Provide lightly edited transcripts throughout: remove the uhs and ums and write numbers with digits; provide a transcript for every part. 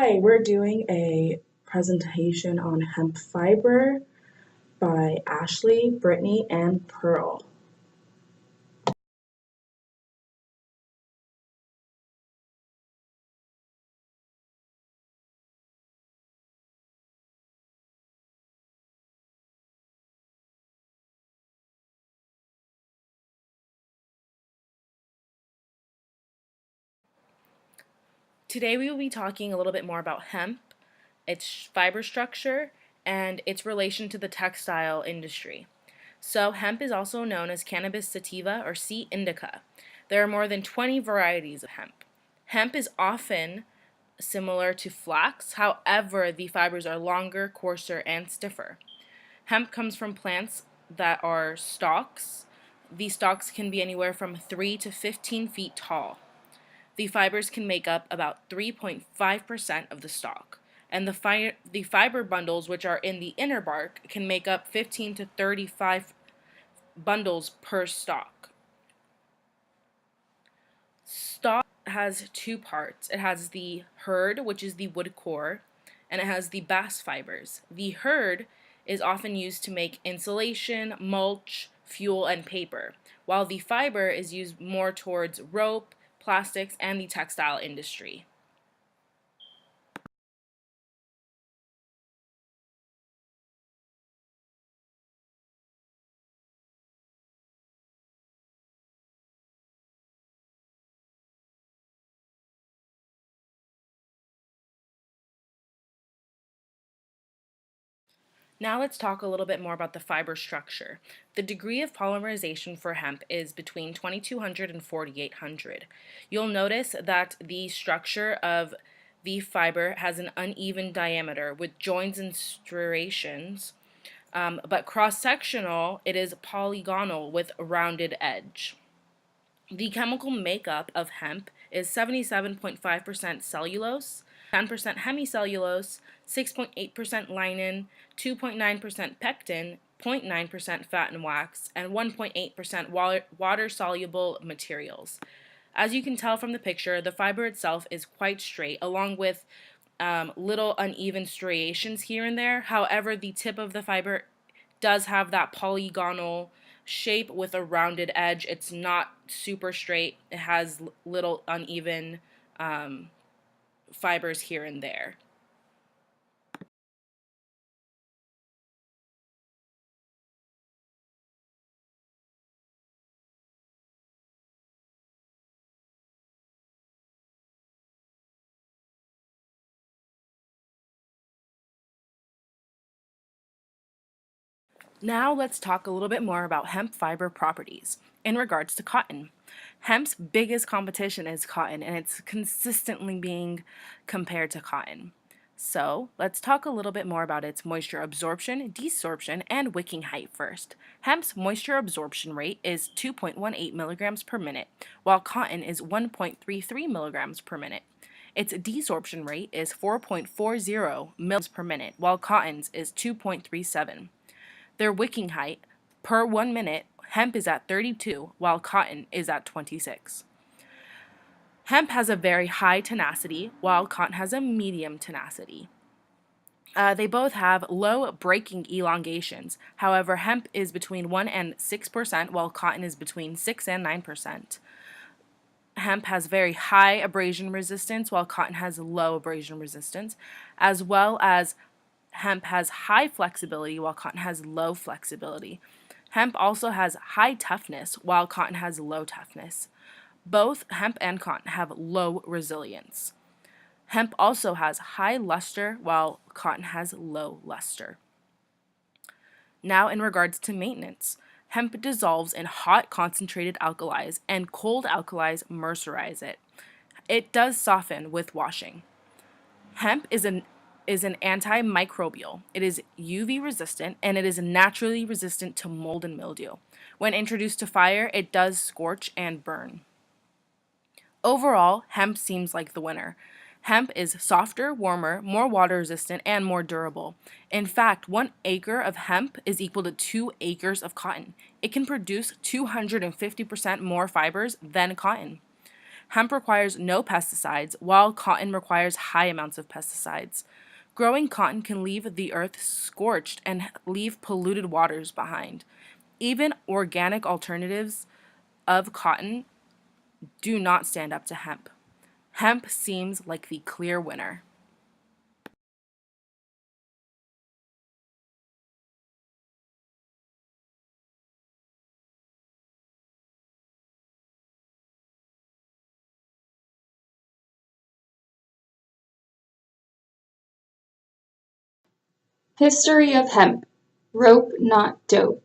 Hi, we're doing a presentation on hemp fiber by Ashley, Brittany, and Pearl. Today we will be talking a little bit more about hemp, its fiber structure, and its relation to the textile industry. So, hemp is also known as cannabis sativa or C. indica. There are more than 20 varieties of hemp. Hemp is often similar to flax, however, the fibers are longer, coarser, and stiffer. Hemp comes from plants that are stalks. These stalks can be anywhere from 3 to 15 feet tall. The fibers can make up about 3.5% of the stalk, and the fiber bundles, which are in the inner bark, can make up 15 to 35 bundles per stalk. Stalk has two parts. It has the hurd, which is the wood core, and it has the bast fibers. The hurd is often used to make insulation, mulch, fuel, and paper, while the fiber is used more towards rope, plastics, and the textile industry. Now let's talk a little bit more about the fiber structure. The degree of polymerization for hemp is between 2200 and 4800. You'll notice that the structure of the fiber has an uneven diameter with joins and striations, but cross-sectional it is polygonal with a rounded edge. The chemical makeup of hemp is 77.5% cellulose, 10% hemicellulose, 6.8% linen, 2.9% pectin, 0.9% fat and wax, and 1.8% water-soluble materials. As you can tell from the picture, the fiber itself is quite straight, along with little uneven striations here and there. However, the tip of the fiber does have that polygonal shape with a rounded edge. It's not super straight. It has little uneven fibers here and there. Now let's talk a little bit more about hemp fiber properties in regards to cotton. Hemp's biggest competition is cotton, and it's consistently being compared to cotton. So let's talk a little bit more about its moisture absorption, desorption, and wicking height first. Hemp's moisture absorption rate is 2.18 milligrams per minute, while cotton is 1.33 milligrams per minute. Its desorption rate is 4.40 mils per minute, while cotton's is 2.37. Their wicking height per 1 minute, hemp is at 32, while cotton is at 26. Hemp has a very high tenacity, while cotton has a medium tenacity. They both have low breaking elongations. However, hemp is between 1 and 6%, while cotton is between 6 and 9%. Hemp has very high abrasion resistance, while cotton has low abrasion resistance, as well as hemp has high flexibility, while cotton has low flexibility. Hemp also has high toughness, while cotton has low toughness. Both hemp and cotton have low resilience. Hemp also has high luster, while cotton has low luster. Now, in regards to maintenance, hemp dissolves in hot concentrated alkalis, and cold alkalis mercurize it. It does soften with washing. Hemp is an antimicrobial. It is UV resistant, and it is naturally resistant to mold and mildew. When introduced to fire, it does scorch and burn. Overall, hemp seems like the winner. Hemp is softer, warmer, more water resistant, and more durable. In fact, 1 acre of hemp is equal to 2 acres of cotton. It can produce 250% more fibers than cotton. Hemp requires no pesticides, while cotton requires high amounts of pesticides. Growing cotton can leave the earth scorched and leave polluted waters behind. Even organic alternatives of cotton do not stand up to hemp. Hemp seems like the clear winner. History of hemp. Rope, not dope.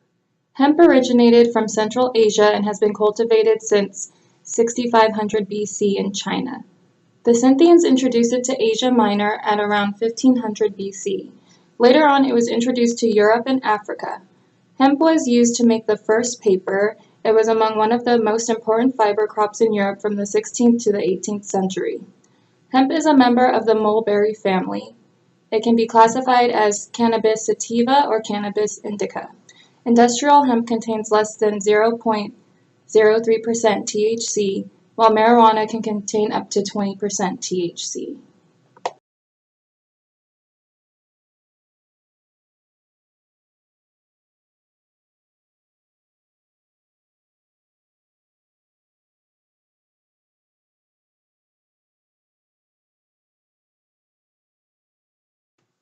Hemp originated from Central Asia and has been cultivated since 6500 BC in China. The Scythians introduced it to Asia Minor at around 1500 BC. Later on, it was introduced to Europe and Africa. Hemp was used to make the first paper. It was among one of the most important fiber crops in Europe from the 16th to the 18th century. Hemp is a member of the mulberry family. It can be classified as Cannabis sativa or Cannabis indica. Industrial hemp contains less than 0.03% THC, while marijuana can contain up to 20% THC.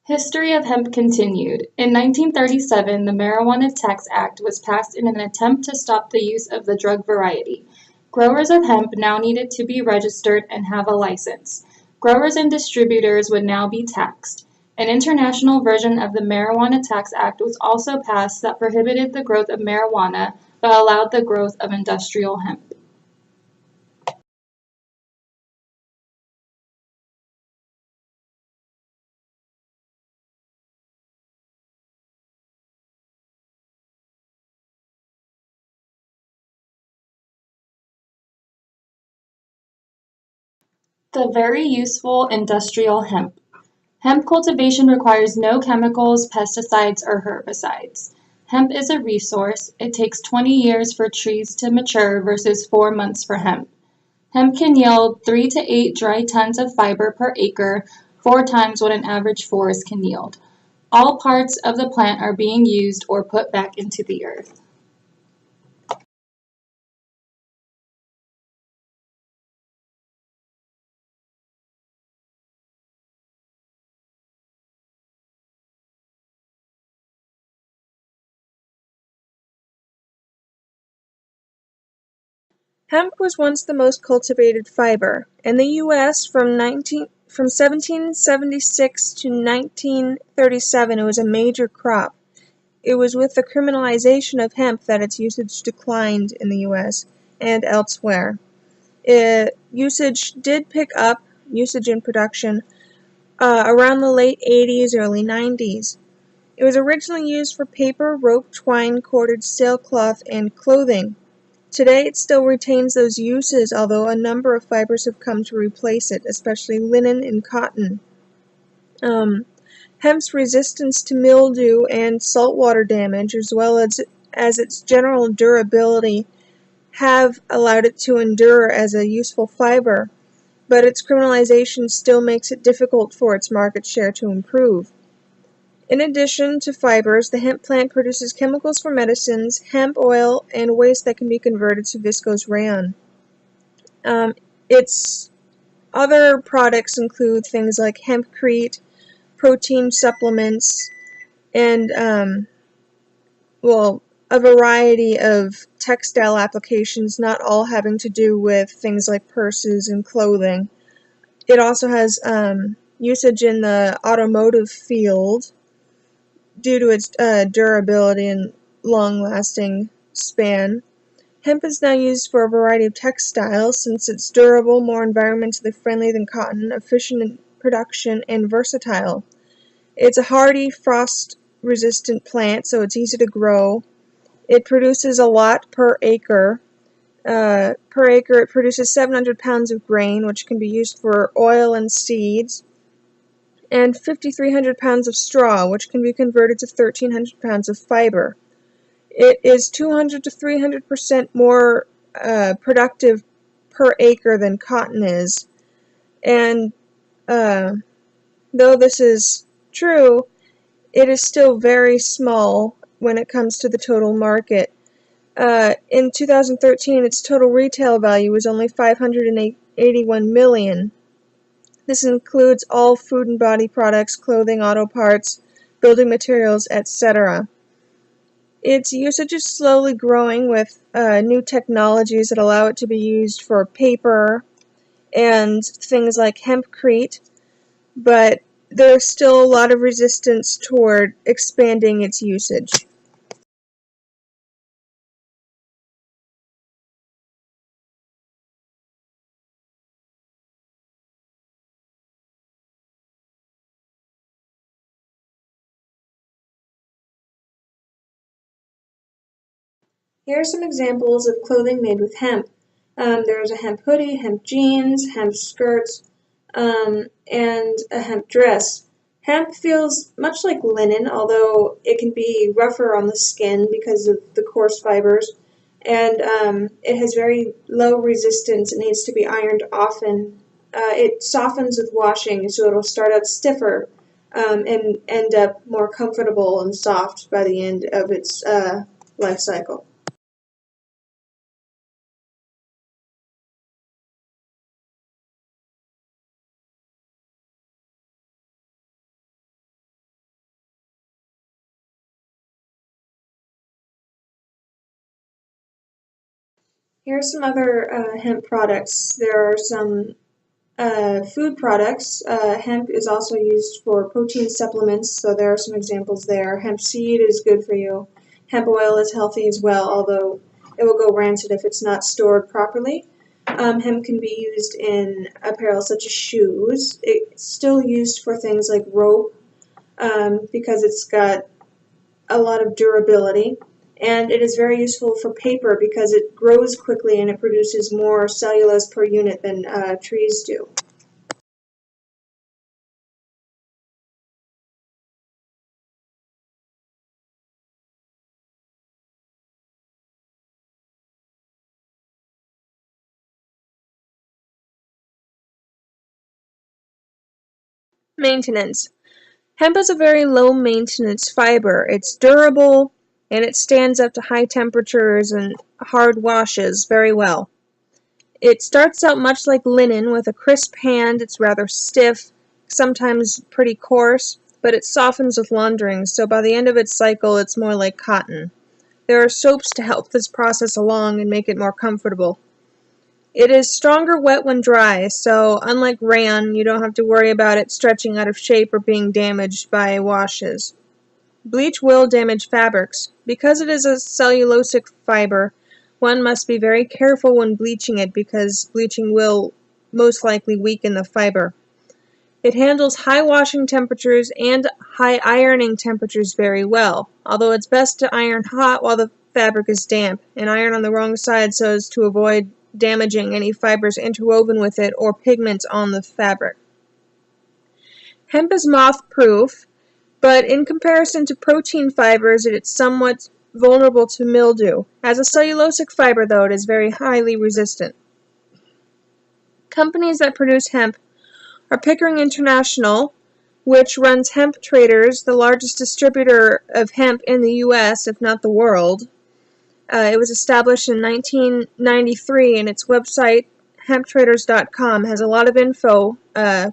History of hemp continued. In 1937, the Marijuana Tax Act was passed in an attempt to stop the use of the drug variety. Growers of hemp now needed to be registered and have a license. Growers and distributors would now be taxed. An international version of the Marijuana Tax Act was also passed that prohibited the growth of marijuana but allowed the growth of industrial hemp. The very useful industrial hemp. Hemp cultivation requires no chemicals, pesticides, or herbicides. Hemp is a resource. It takes 20 years for trees to mature versus 4 months for hemp. Hemp can yield 3 to 8 dry tons of fiber per acre, 4 times what an average forest can yield. All parts of the plant are being used or put back into the earth. Hemp was once the most cultivated fiber. In the U.S., from 1776 to 1937, it was a major crop. It was with the criminalization of hemp that its usage declined in the U.S. and elsewhere. Usage did pick up, usage in production, around the late 80s, early 90s. It was originally used for paper, rope, twine, corded sailcloth, and clothing. Today it still retains those uses, although a number of fibers have come to replace it, especially linen and cotton. Hemp's resistance to mildew and saltwater damage, as well as its general durability, have allowed it to endure as a useful fiber, but its criminalization still makes it difficult for its market share to improve. In addition to fibers, the hemp plant produces chemicals for medicines, hemp oil, and waste that can be converted to viscose rayon. Its other products include things like hempcrete, protein supplements, and, a variety of textile applications, not all having to do with things like purses and clothing. It also has usage in the automotive field due to its durability and long-lasting span. Hemp is now used for a variety of textiles since it's durable, more environmentally friendly than cotton, efficient in production, and versatile. It's a hardy, frost-resistant plant, so it's easy to grow. It produces a lot per acre. It produces 700 pounds of grain, which can be used for oil and seeds, and 5,300 pounds of straw, which can be converted to 1,300 pounds of fiber. It is 200 to 300% more productive per acre than cotton is. And though this is true, it is still very small when it comes to the total market. In 2013, its total retail value was only $581 million. This includes all food and body products, clothing, auto parts, building materials, etc. Its usage is slowly growing with new technologies that allow it to be used for paper and things like hempcrete, but there's still a lot of resistance toward expanding its usage. Here are some examples of clothing made with hemp. There's a hemp hoodie, hemp jeans, hemp skirts, and a hemp dress. Hemp feels much like linen, although it can be rougher on the skin because of the coarse fibers, and it has very low resistance. It needs to be ironed often. It softens with washing, so it'll start out stiffer and end up more comfortable and soft by the end of its life cycle. Here are some other hemp products. There are some food products. Hemp is also used for protein supplements, so there are some examples there. Hemp seed is good for you. Hemp oil is healthy as well, although it will go rancid if it's not stored properly. Hemp can be used in apparel such as shoes. It's still used for things like rope because it's got a lot of durability. And it is very useful for paper because it grows quickly and it produces more cellulose per unit than trees do. Maintenance. Hemp is a very low maintenance fiber. It's durable and it stands up to high temperatures and hard washes very well. It starts out much like linen with a crisp hand. It's rather stiff, sometimes pretty coarse, but it softens with laundering, so by the end of its cycle it's more like cotton. There are soaps to help this process along and make it more comfortable. It is stronger wet when dry, so unlike rayon, you don't have to worry about it stretching out of shape or being damaged by washes. Bleach will damage fabrics. Because it is a cellulosic fiber, one must be very careful when bleaching it because bleaching will most likely weaken the fiber. It handles high washing temperatures and high ironing temperatures very well, although it's best to iron hot while the fabric is damp, and iron on the wrong side so as to avoid damaging any fibers interwoven with it or pigments on the fabric. Hemp is moth-proof, but in comparison to protein fibers, it is somewhat vulnerable to mildew. As a cellulosic fiber, though, it is very highly resistant. Companies that produce hemp are Pickering International, which runs Hemp Traders, the largest distributor of hemp in the U.S., if not the world. It was established in 1993, and its website, hemptraders.com, has a lot of info to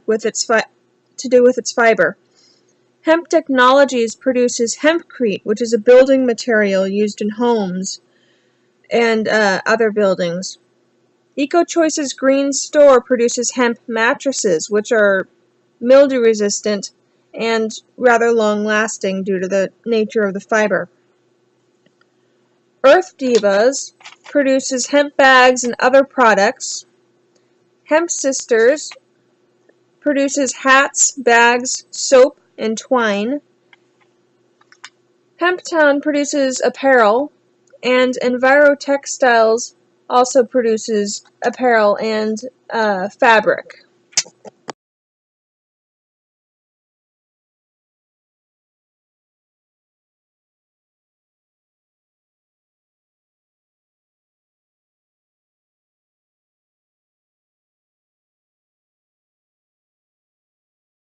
do with its fiber. Hemp Technologies produces hempcrete, which is a building material used in homes and other buildings. EcoChoice's Green Store produces hemp mattresses, which are mildew-resistant and rather long-lasting due to the nature of the fiber. Earth Divas produces hemp bags and other products. Hemp Sisters produces hats, bags, soap, and twine. Hemptown produces apparel, and Envirotextiles also produces apparel and fabric.